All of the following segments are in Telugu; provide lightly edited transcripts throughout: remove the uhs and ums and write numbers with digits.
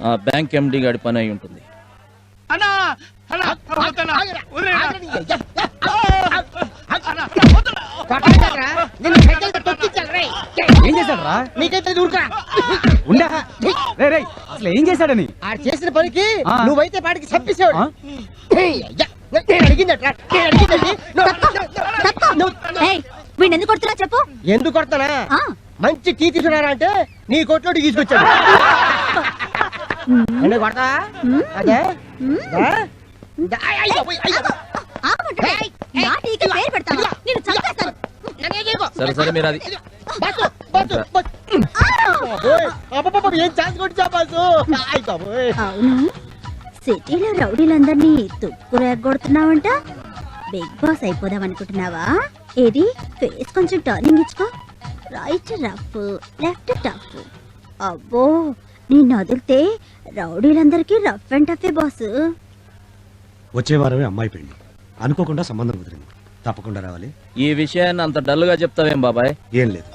ఆ బ్యాంక్ ఎండి గాడి పని అయి ఉంటుంది. ఏం చేశాడు నీకైతే అసలు ఏం చేశాడని చేసిన పనికి నువ్వైతే పాటికి చంపేసాడు. ఎందుకు కొడుతున్నా చెప్పు. ఎందుకు కొడతానా? మంచి టీ తీసుకున్నారా అంటే నీ కొట్లో తీసుకొచ్చాడు. కొడతా అదే సరే సరే మీరు అది అవును, సిటీలో రౌడీలందరినీ తుక్కు రేగొడుతున్నావంట. బిగ్ బాస్ అయిపోదాం అనుకుంటున్నావా? ఏది ఫేస్ కొంచెం టర్నింగ్ ఇచ్చుకో. Right rough, left tough. అబ్బో, నిన్ను వదిలితే రౌడీలందరికీ రఫ్ అండ్ టఫే బాస్. వచ్చే వారమే అమ్మాయి పెళ్లి, అనుకోకుండా సంబంధం కుదిరింది. తప్పకుండా రావాలి. ఈ విషయాన్ని అంత డల్ గా చెప్తావేం బాబాయ్? ఏం లేదు,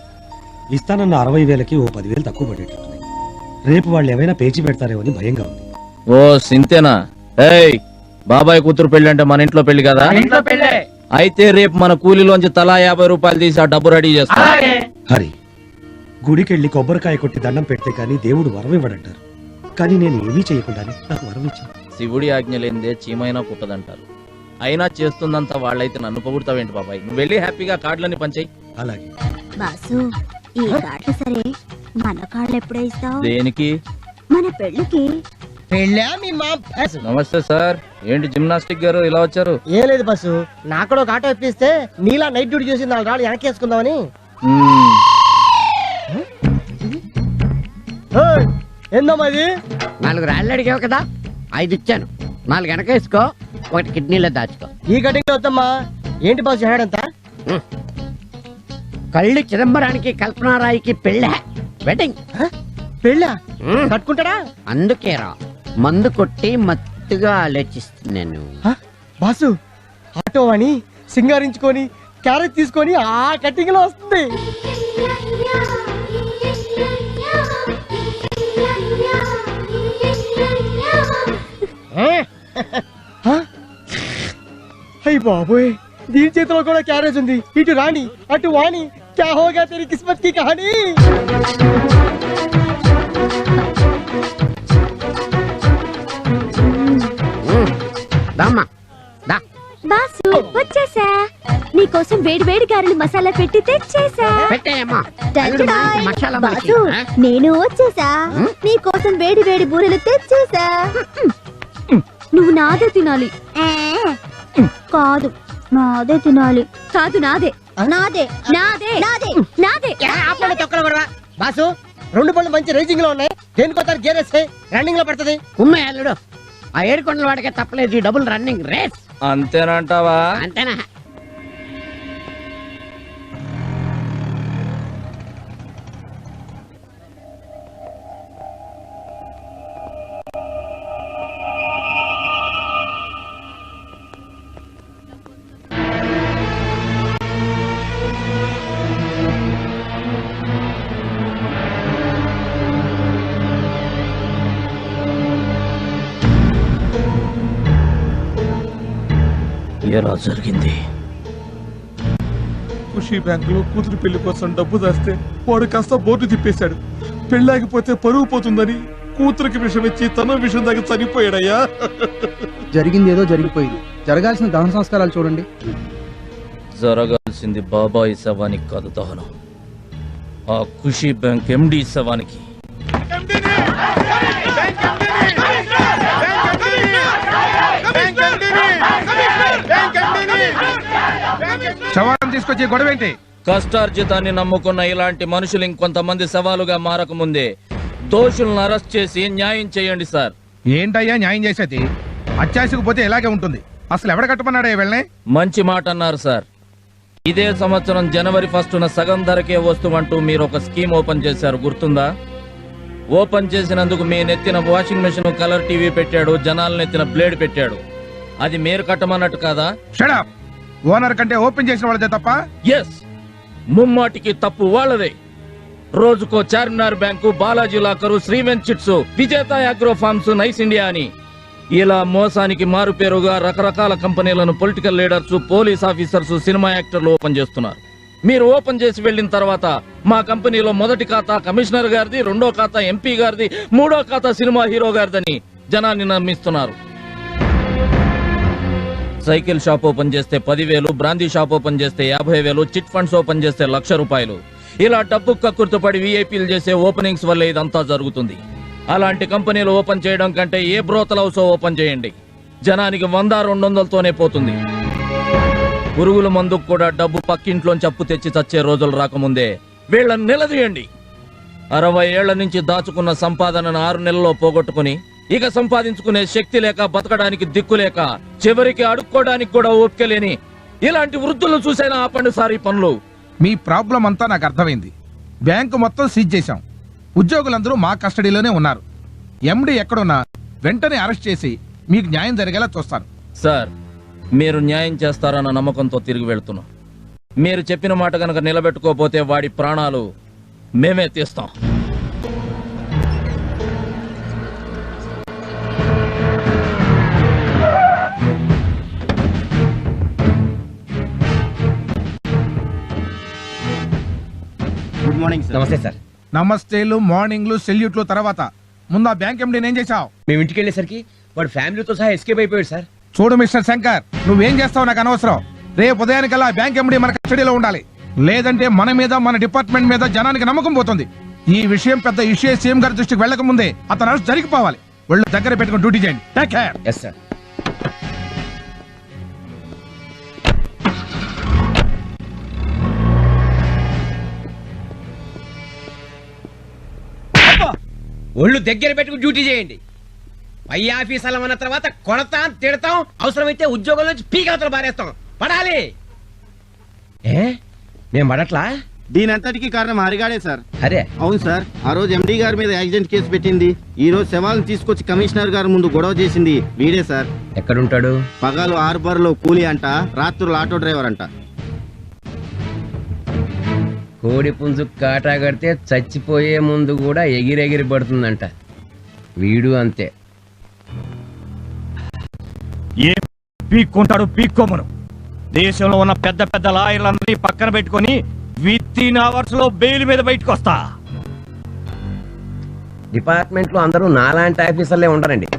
ఇస్తానన్న 60,000కి ఓ 10,000 తక్కువ పడేటట్టున్నాయి. రేపు వాళ్ళు ఏమైనా పేచి పెడతారేమో అని భయంగా ఉంది. ఓ సింతేనా? ఏయ్, బాబాయ్ కూతురు పెళ్లి అంటే మన ఇంట్లో పెళ్లి కదా? ఇంట్లో పెళ్ళే. అయితే రేపు మన కూలీలోంచి తలా 50 రూపాయలు తీసి ఆ డబ్బు రెడీ చేస్తా. హరి, గుడికెళ్ళి కొబ్బరికాయ కొట్టి దండం పెడితే కానీ దేవుడు వరం ఇవ్వడంటారు. కానీ నేను ఏమీ చేయకుండానే నాకు వరం ఇచ్చాను. శివుడి ఆజ్ఞ లేనిదే చీమైనా పుట్టదంటారు. అయినా చేస్తుందంతా వాళ్ళైతే నన్ను పొగుడతావేంటి బాబాయ్? నువ్వు వెళ్ళి హ్యాపీగా కార్డులన్నీ పంచేయి. అలాగే బాసు, ఈ కార్డులు సరే, మన కార్డులు ఎప్పుడే ఇస్తావు? దేనికి? మన పెళ్లికి. నమస్తే సార్. ఏంటి జిమ్నాస్టిక్ గారు ఇలా వచ్చారు? ఏం లేదు బస్సు, నాకు కూడా ఒక ఆటో ఇప్పిస్తే నీలా నైట్ డ్యూటీ చేసి 4 రాళ్ళు వెనకేసుకుందామని. ఏందమ్మది? 4 రాళ్ళు అడిగావు కదా, 5 ఇచ్చాను. 4 వెనకేసుకో, 1 కిడ్నీలో దాచుకో. ఈ కటింగ్ వద్దమ్మా. ఏంటి బాస్ చేయాడంతా? కళ్ళు చిదంబరానికి కల్పనారాయికి పెళ్ళే, వెడ్డింగ్. పెళ్ళా? కట్టుకుంటాడా? అందుకేరా మందు కొట్టి మత్తుగా ఆలోచిస్తున్నాను. బాసు, ఆటో అని సింగారించుకొని క్యారెట్ తీసుకొని ఆ కటింగ్ లో వస్తుంది. అయ్యి బాబోయ్, దీని చేతిలో కూడా క్యారేజ్ ఉంది. ఇటు రాణి అటు వాణి, క్యా హోగా తెరీ కిస్మత్ కి కహానీ. బాసు వచ్చేసా, నీకోసం వేడి వేడి గారెలు మసాలా పెట్టి తెచ్చేసా. బాసు, నేను వచ్చేసా, నీకోసం వేడి వేడి బూరెలు తెచ్చేసా. నువ్వు నాదే తినాలి. కాదు, నాదే తినాలి. కాదు, నాదే నాదే నాదే నాదే నాదే. బాసు, 2 పళ్ళు మంచి రేసింగ్ లో ఉన్నాయి. దేనికోసారి గేర్ వేస్తే రన్నింగ్ లో పడుతుంది. ఉమ్మే అల్లుడు, ఆ 7 కొండల వాడికే తప్పలేదు ఈ డబుల్ రన్నింగ్ రేస్. అంతేనంటావా? అంతేనా? ఎలా జరిగింది? ఖుషీ బ్యాంకులో కూతురు పెళ్లి కోసం డబ్బు దాస్తే వాడు కాస్త బోర్డు తిప్పేశాడు. పెళ్ళాగిపోతే పరువు పోతుందని కూతురికి విషం ఇచ్చి తన విషం దాకా చనిపోయాడయ్యా. జరిగింది ఏదో జరిగిపోయింది. జరగాల్సిన దహన సంస్కారాలు చూడండి. జరగాల్సింది బాబాయ్ శవానికి కాదు దహనం, ఆ ఖుషీ బ్యాంక్ ఎండి శవానికి. శవాన్ని తీసుకొచ్చి గొడవేంటి? కష్టార్జితాన్ని నమ్ముకున్న ఇలాంటి మనుషులు ఇంకొంతమంది సవాలుగా మారకముందే దోషులను అరెస్ట్ చేసి న్యాయం చేయండి సార్. ఏంటయ్యా న్యాయం చేసేది? అత్యాశకు పోతే ఇలాగే ఉంటుంది. అసలు ఎవడ కట్టమన్నాడా వీళ్ళని? మంచి మాట అన్నారు సార్. ఇదే సంవత్సరం జనవరి 1న సగం ధరకే వస్తువంటూ మీరు ఒక స్కీమ్ ఓపెన్ చేశారు, గుర్తుందా? ఓపెన్ చేసినందుకు మీ నెత్తిన వాషింగ్ మెషిన్, కలర్ టీవీ పెట్టాడు, జనాల నెత్తిన బ్లేడ్ పెట్టాడు. అది మీరు కట్టమన్నట్టు కాదా? Shut up. ఓనర్ కంటే ఓపెన్ చేసిన వాళ్ళదే తప్ప? ఎస్, ముమ్మాటికి తప్పు వాళ్ళదే. రోజుకో Charminar bank, Balaji locker, Sriven chits, Vijetha agro farms, nice India అని ఇలా మోసానికి మారుపేరుగా రకరకాల కంపెనీలను political leaders, police officers, cinema యాక్టర్లు ఓపెన్ చేస్తున్నారు. మీరు ఓపెన్ చేసి వెళ్ళిన తర్వాత మా కంపెనీలో మొదటి ఖాతా కమిషనర్ గారిది, రెండో ఖాతా ఎంపీ గారిది, మూడో ఖాతా సినిమా హీరో గారిదని జనాన్ని నమ్మిస్తున్నారు. సైకిల్ షాప్ ఓపెన్ చేస్తే 10,000, బ్రాందీ షాప్ ఓపెన్ చేస్తే 50,000, చిట్ ఫండ్స్ ఓపెన్ చేస్తే ₹1,00,000. ఇలా డబ్బు కక్కుర్తుపడి వీఐపీలు చేసే ఓపెనింగ్స్ వల్ల ఇదంతా జరుగుతుంది. అలాంటి కంపెనీలు ఓపెన్ చేయడం కంటే ఏ బ్రోతల్ హౌస్ ఓపెన్ చేయండి, జనానికి 100-200తోనే పోతుంది. పురుగుల మందుకు కూడా డబ్బు పక్కింట్లోంచి అప్పు తెచ్చి చచ్చే రోజులు రాకముందే వీళ్ళని నిలదీయండి. 60 ఏళ్ల నుంచి దాచుకున్న సంపాదనను 6 నెలల్లో పోగొట్టుకుని ఇక సంపాదించుకునే శక్తి లేక, బతకడానికి దిక్కులేక, చివరికి అడుక్కోవడానికి కూడా ఓపిక లేని ఇలాంటి వృద్ధులను చూసైనా ఆపండి సార్ ఈ పనులు. మీ ప్రాబ్లం అంతా నాకు అర్థమైంది. బ్యాంకు మొత్తం సీజ్ చేశాం. ఉద్యోగులందరూ మా కస్టడీలోనే ఉన్నారు. ఎండి ఎక్కడున్నా వెంటనే అరెస్ట్ చేసి మీకు న్యాయం జరిగేలా చూస్తాను. సార్, మీరు న్యాయం చేస్తారన్న నమ్మకంతో తిరిగి వెళ్తున్నాం. మీరు చెప్పిన మాట కనుక నిలబెట్టుకోకపోతే వాడి ప్రాణాలు మేమే తీస్తాం. Good morning sir. నమస్తే సార్. నమస్తేలు, మార్నింగ్లు, సెల్యూట్లు తర్వాత ముందు ఆ బ్యాంక్ ఎండి ఏం చేశావు? మేము ఇంటికి వెళ్ళేసరికి వాడు ఫ్యామిలీతో సహా ఎస్కేప్ అయిపోయాడు సార్. చూడు మిస్టర్ శంకర్, నువ్వేం చేస్తావు నాకు అనవసరం. రేపు ఉదయానికల్లా బ్యాంక్ ఎండి మన కస్టడీలో ఉండాలి. లేదంటే మన మీద, మన డిపార్ట్మెంట్ మీద జనానికి నమ్మకం పోతుంది. ఈ విషయం పెద్ద ఇష్యూ సీఎం గారి దృష్టికి వెళ్లక ముందే అతను అరెస్ట్ జరిగిపోవాలి. ఒళ్ళు దగ్గర పెట్టుకుని డ్యూటీ చేయండి. Take care. Yes sir. ఒళ్ళు దగ్గర పెట్టుకుని డ్యూటీ చేయండి. పై ఆఫీసర్లు అన్న తర్వాత కొడతాం, తిడతాం, అవసరమైతే ఉద్యోగం నుంచి పీకలతో బారేస్తాం. పడాలి. నేను పడట్లా? దీని అంతటికి కారణం హరిగాడే సార్. అరే అవును సార్, ఆ రోజు ఎండి గారి మీద యాక్సిడెంట్ కేసు పెట్టింది, ఈ రోజు శవాలను తీసుకొచ్చి కమిషనర్ గారి ముందు గొడవ చేసింది వీడే సార్. ఎక్కడుంటాడు? పగలు హార్బర్ లో కూలీ అంట, రాత్రులు ఆటో డ్రైవర్ అంట. కోడి పుంజు కాటా కడితే చచ్చిపోయే ముందు కూడా ఎగిరెగిరి పడుతుందంట. వీడు అంతే. ఏం పీక్కుంటాడు పీక్కోమను. దేశంలో ఉన్న పెద్ద పెద్ద లాయర్లందరినీ పక్కన పెట్టుకొని వితిన్ అవర్స్ లో బెయిల్ మీద బయటకు వస్తా. డిపార్ట్మెంట్ లో అందరూ నాలాంటి ఆఫీసర్లే ఉంటారండి.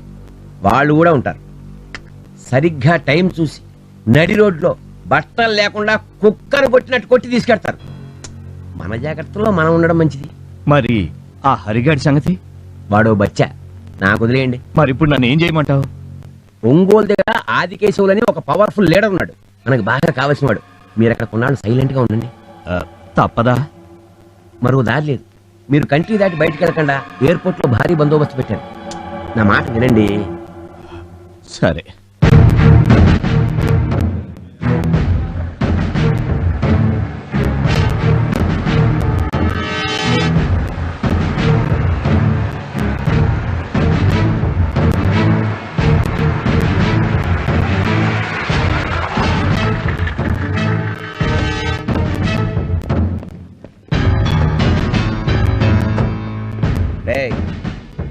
వాళ్ళు కూడా ఉంటారు. సరిగ్గా టైం చూసి నడి రోడ్లో బట్టలు లేకుండా కుక్కను కొట్టినట్టు కొట్టి తీసుకెడతారు. మన జాగ్రత్తలో మనం ఉండడం మంచిది. మరి ఆ హరిగాడి సంగతి? వాడో బచ్చా, నాకు వదిలేయండి. మరి ఇప్పుడు నన్ను ఏం చేయమంటావు? ఒంగోలు దగ్గర ఆదికేశవులు అని ఒక పవర్ఫుల్ లీడర్ ఉన్నాడు, మనకు బాగా కావాల్సిన వాడు. మీరు అక్కడ కొన్నాళ్ళు సైలెంట్ గా ఉండండి. తప్పదా? మరో దారి లేదు. మీరు కంట్రీ దాటి బయటకు వెళ్ళకుండా ఎయిర్పోర్ట్ లో భారీ బందోబస్తు పెట్టారు. నా మాట వినండి. సరే.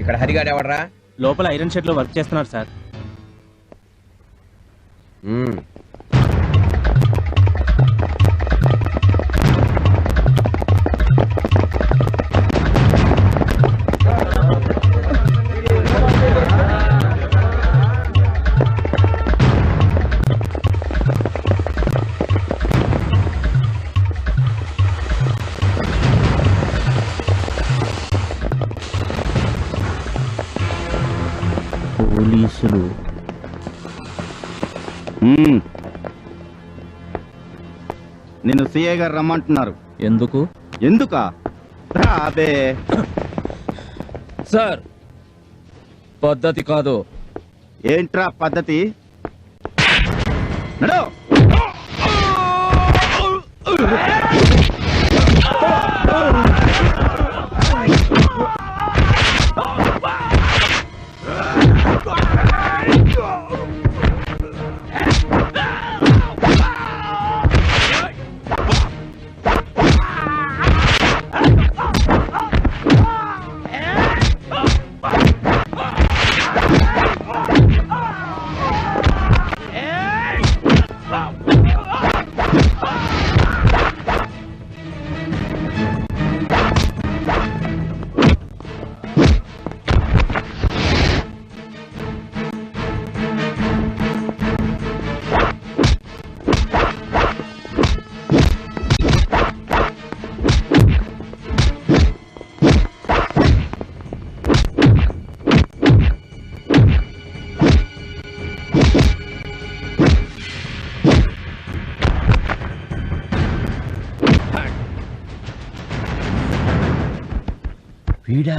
ఇక్కడ హరిగాడు ఎవడరా? లోపల ఐరన్ షెడ్ లో వర్క్ చేస్తున్నారు సార్. పోలీసులు నిన్ను సిఐ గారు రమ్మంటున్నారు. ఎందుకు? ఎందుకా? రాబే సార్, పద్ధతి కాదు. ఏంట్రా పద్ధతి? నడు. వీడా